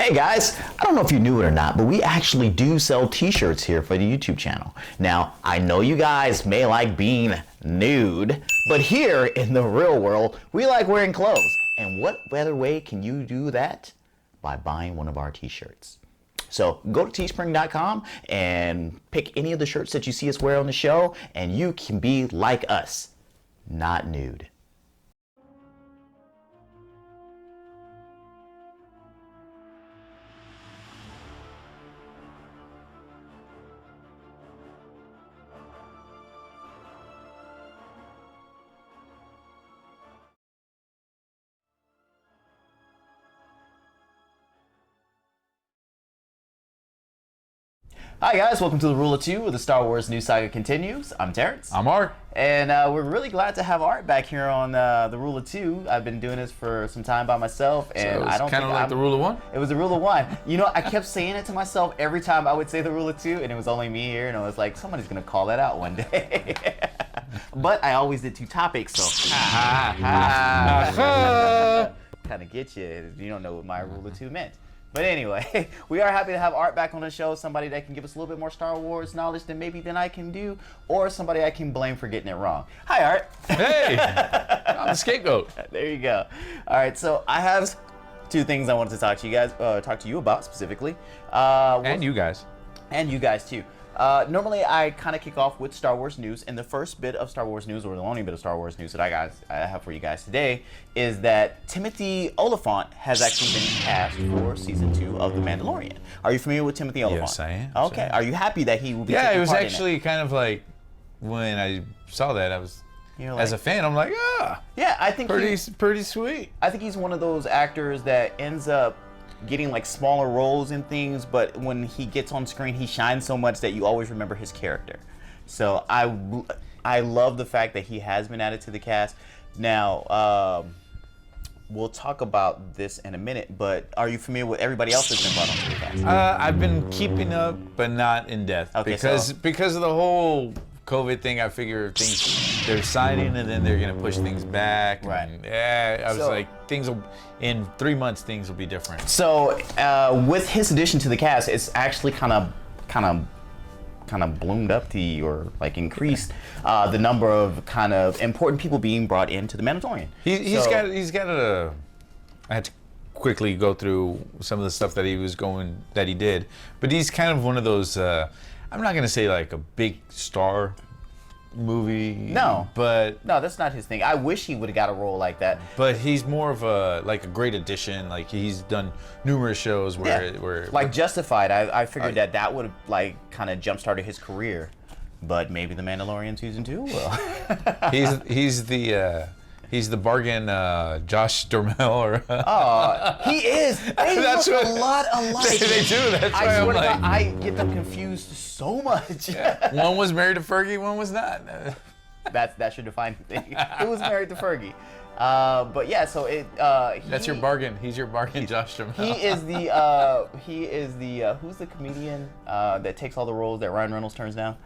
Hey guys, I don't know if you knew it or not, but we actually do sell t-shirts here for the YouTube channel. Now, I know you guys may like being nude, but here in the real world, we like wearing clothes. And what better way can you do that? By buying one of our t-shirts. So go to teespring.com and pick any of the shirts that you see us wear on the show, and you can be like us, not nude. Hi guys, welcome to the Rule of Two, where the Star Wars news saga continues. I'm Terrence. I'm Art. And we're really glad to have Art back here on the Rule of Two. I've been doing this for some time by myself, and So I don't kind of like the Rule of One? It was the Rule of One. You know, I kept saying it to myself every time I would say the Rule of Two, and it was only me here, and I was like, somebody's gonna call that out one day. But I always did two topics, so kind of get you. You don't know what my Rule of Two meant. But anyway, we are happy to have Art back on the show, somebody that can give us a little bit more Star Wars knowledge than I can do, or somebody I can blame for getting it wrong. Hi, Art. Hey, I'm the scapegoat. There you go. All right, so I have two things I wanted to talk to you about specifically. And you guys. And you guys too. Normally I kind of kick off with Star Wars news, and the first bit of Star Wars news, or the only bit of Star Wars news that I have for you guys today, is that Timoth Olyphant has actually been cast for season 2 of The Mandalorian. Are you familiar with Timoth Olyphant? Yes, I am. Okay. Are you happy that he will be? Yeah, taking it was part actually in it? kind of like when I saw that, I was as a fan, I'm like, yeah, I think pretty sweet. I think he's one of those actors that ends up getting like smaller roles in things, but when he gets on screen, he shines so much that you always remember his character. So I love the fact that he has been added to the cast. Now, we'll talk about this in a minute, but are you familiar with everybody else that's been brought onto the cast? I've been keeping up, but not in depth. Okay, because of the whole COVID thing, I figure they're signing and then they're gonna push things back. Right. And, yeah, I was like, in 3 months things will be different. So with his addition to the cast, it's actually kind of bloomed up or like increased the number of kind of important people being brought into the Mandalorian. He's got a. I had to quickly go through some of the stuff that he did, but he's kind of one of those. I'm not gonna say like a big star movie. No, but no, that's not his thing. I wish he would have got a role like that. But he's more of a great addition. Like he's done numerous shows where like Justified. I figured that would have like kind of jump started his career, but maybe the Mandalorian season 2 will. He's the bargain Josh Duhamel or he is. They look a lot alike. They do. That's why I I'm swear to like, God, I get them confused so much. Yeah. One was married to Fergie, one was not. That's your defining thing. Who was married to Fergie? But yeah, so that's your bargain. He's your bargain, Josh Duhamel. He is the who's the comedian that takes all the roles that Ryan Reynolds turns down?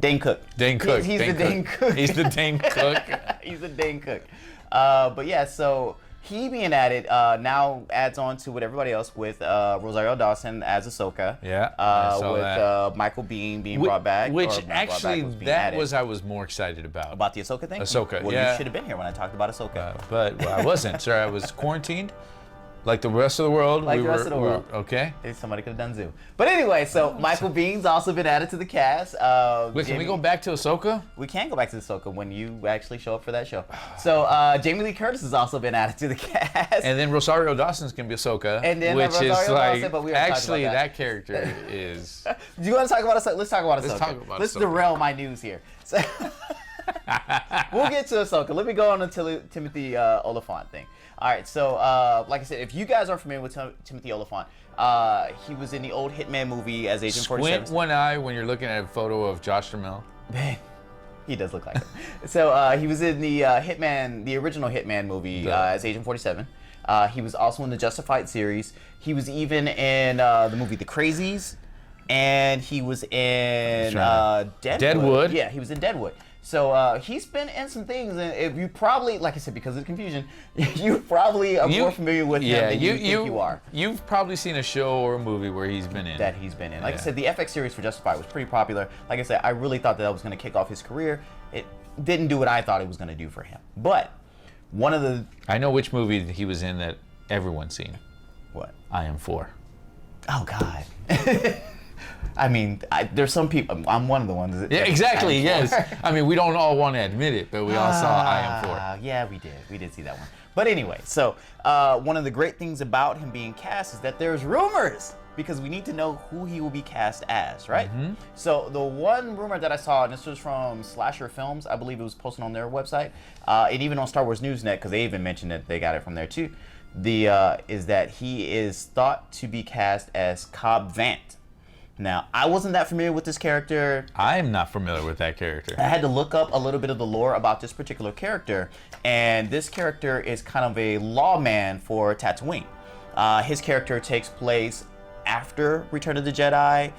Dane Cook. Dane Cook. He's the Dane Cook. He's the Dane Cook. He's the Dane Cook. But yeah, so he being added now adds on to what everybody else with Rosario Dawson as Ahsoka. Yeah. I saw with Michael Biehn being brought back. Which actually, I was more excited about. About the Ahsoka thing? Ahsoka, well, yeah. You should have been here when I talked about Ahsoka. But I wasn't, sir. I was quarantined. Like the rest of the world. Like the rest of the world. Okay. Somebody could have done Zoo. But anyway, so Michael Bihn's also been added to the cast. Wait, can we go back to Ahsoka? We can go back to Ahsoka when you actually show up for that show. So Jamie Lee Curtis has also been added to the cast. And then Rosario Dawson's going to be Ahsoka. And then which Rosario is like, Dawson, but we actually, about that character is... Do you want to talk about Ahsoka? Let's talk about Ahsoka. Let's talk about Let's Ahsoka. derail my news here. So we'll get to Ahsoka. Let me go on to Timoth Olyphant thing. All right, so like I said, if you guys are familiar with Timoth Olyphant, he was in the old Hitman movie as Agent 47. Squint one eye when you're looking at a photo of Josh Duhamel. Man, he does look like him. So he was in the original Hitman movie as Agent 47. He was also in the Justified series. He was even in the movie The Crazies, and he was in Deadwood. Deadwood? Yeah, he was in Deadwood. So he's been in some things, and if you probably, like I said, because of the confusion, you probably are more familiar with him than you think you are. You've probably seen a show or a movie where he's been in. That he's been in. Like I said, the FX series for Justified was pretty popular. Like I said, I really thought that was going to kick off his career. It didn't do what I thought it was going to do for him. But one of the... I know which movie he was in that everyone's seen. What? I Am 4. Oh, God. I mean, there's some people. I'm one of the ones. Yeah, exactly. Yes. I mean, we don't all want to admit it, but we all saw I Am 4. Yeah, we did. We did see that one. But anyway, so one of the great things about him being cast is that there's rumors, because we need to know who he will be cast as, right? So the one rumor that I saw, and this was from Slasher Films, I believe it was posted on their website, and even on Star Wars Newsnet, because they even mentioned that they got it from there too. Is that he is thought to be cast as Cobb Vanth. Now, I wasn't that familiar with this character. I'm not familiar with that character. I had to look up a little bit of the lore about this particular character, and this character is kind of a lawman for Tatooine. His character takes place after Return of the Jedi,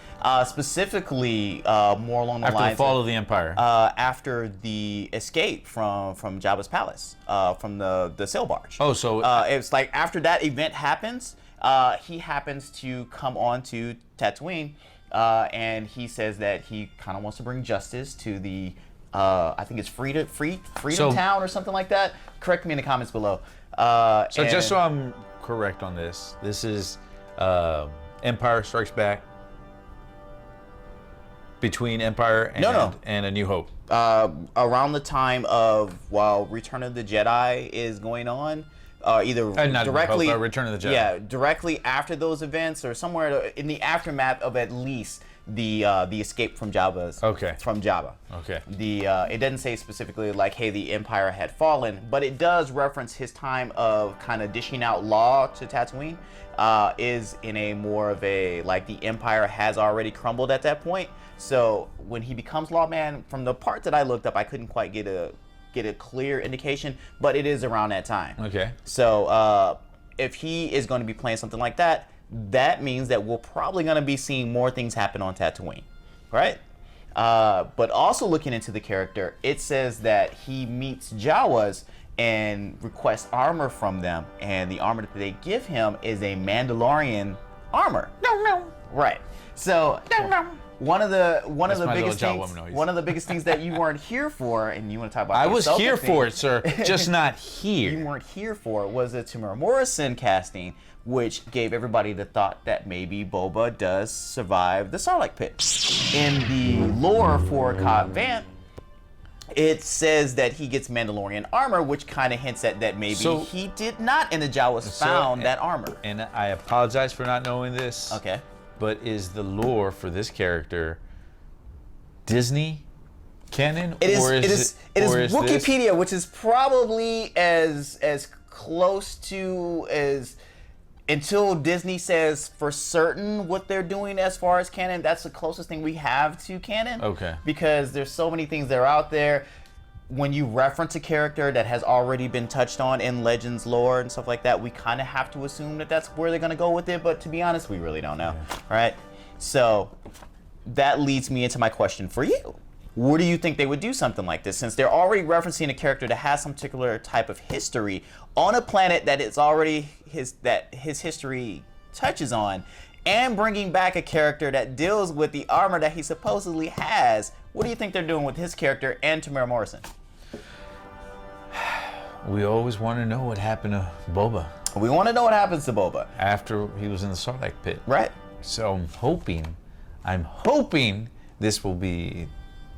specifically more along the lines after the fall of the Empire. After the escape from Jabba's palace, from the sail barge. Oh, so it's like after that event happens, he happens to come on to Tatooine, and he says that he kind of wants to bring justice to the I think it's Freedom Town or something like that. Correct me in the comments below. So just so I'm correct on this is Empire Strikes Back, between Empire and A New Hope. Around the time of while Return of the Jedi is going on, either not directly Hope, Return of the Jedi. Yeah, directly after those events, or somewhere in the aftermath of at least the escape from Jabba's. Okay. From Jabba. Okay. It doesn't say specifically like, hey, the Empire had fallen, but it does reference his time of kind of dishing out law to Tatooine. Is in a more of a, like, the Empire has already crumbled at that point. So when he becomes lawman, from the part that I looked up, I couldn't quite get a clear indication, but it is around that time. Okay. So if he is going to be playing something like that, that means that we're probably going to be seeing more things happen on Tatooine, right? But also looking into the character, it says that he meets Jawas and requests armor from them, and the armor that they give him is a Mandalorian armor. Right. So one of the biggest things that you weren't here for, and you want to talk about. I was here for it, sir, just not here. You weren't here for it. Was a Tamara Morrison casting, which gave everybody the thought that maybe Boba does survive the Sarlacc pit. In the lore for Cobb Vanth, it says that he gets Mandalorian armor, which kind of hints at that maybe he did not, and the Jawas found that armor. And I apologize for not knowing this. Okay. But is the lore for this character Disney canon? It is Wikipedia, which is probably as close to as, until Disney says for certain what they're doing as far as canon. That's the closest thing we have to canon. Okay. Because there's so many things that are out there. When you reference a character that has already been touched on in Legends lore and stuff like that, we kind of have to assume that that's where they're going to go with it. But to be honest, we really don't know. Yeah. Right? So that leads me into my question for you. Where do you think they would do something like this? Since they're already referencing a character that has some particular type of history on a planet that is already his history touches on, and bringing back a character that deals with the armor that he supposedly has, what do you think they're doing with his character and Tamara Morrison? We always want to know what happened to Boba. We want to know what happens to Boba after he was in the Sarlacc pit. Right. So I'm hoping this will be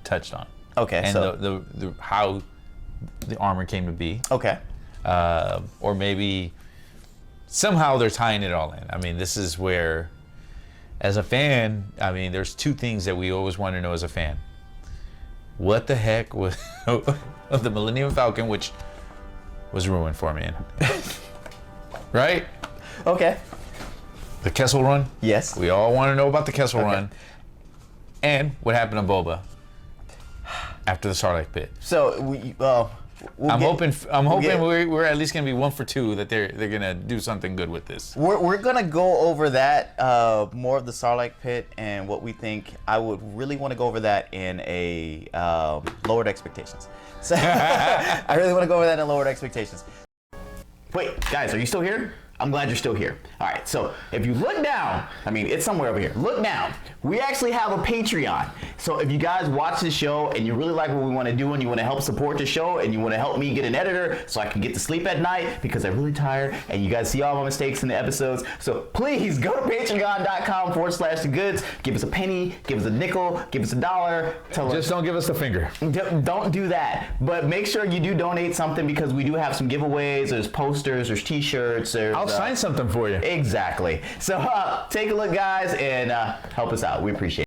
touched on. Okay. And so the how the armor came to be. Okay. Or maybe somehow they're tying it all in. I mean, this is where, as a fan, I mean, there's two things that we always want to know as a fan. What the heck was of the Millennium Falcon, which was ruined for me, right? Okay. The Kessel Run. Yes. We all want to know about the Kessel Run, and what happened to Boba after the Sarlacc pit. So I'm hoping we're at least gonna be 1 for 2 that they're gonna do something good with this. We're gonna go over that more of the Sarlacc pit and what we think. I would really want to go over that in a lowered expectations. So I really want to go over that in lowered expectations. Wait, guys, are you still here? I'm glad you're still here. All right, so if you look down, I mean, it's somewhere over here. Look down. We actually have a Patreon. So if you guys watch this show and you really like what we want to do and you want to help support the show and you want to help me get an editor so I can get to sleep at night because I'm really tired and you guys see all my mistakes in the episodes. So please go to patreon.com/thegoods. Give us a penny, give us a nickel, give us $1. Just don't give us the finger. Don't do that. But make sure you do donate something because we do have some giveaways. There's posters, there's t-shirts. I'll sign something for you. Exactly. So take a look, guys, and help us out. We appreciate it.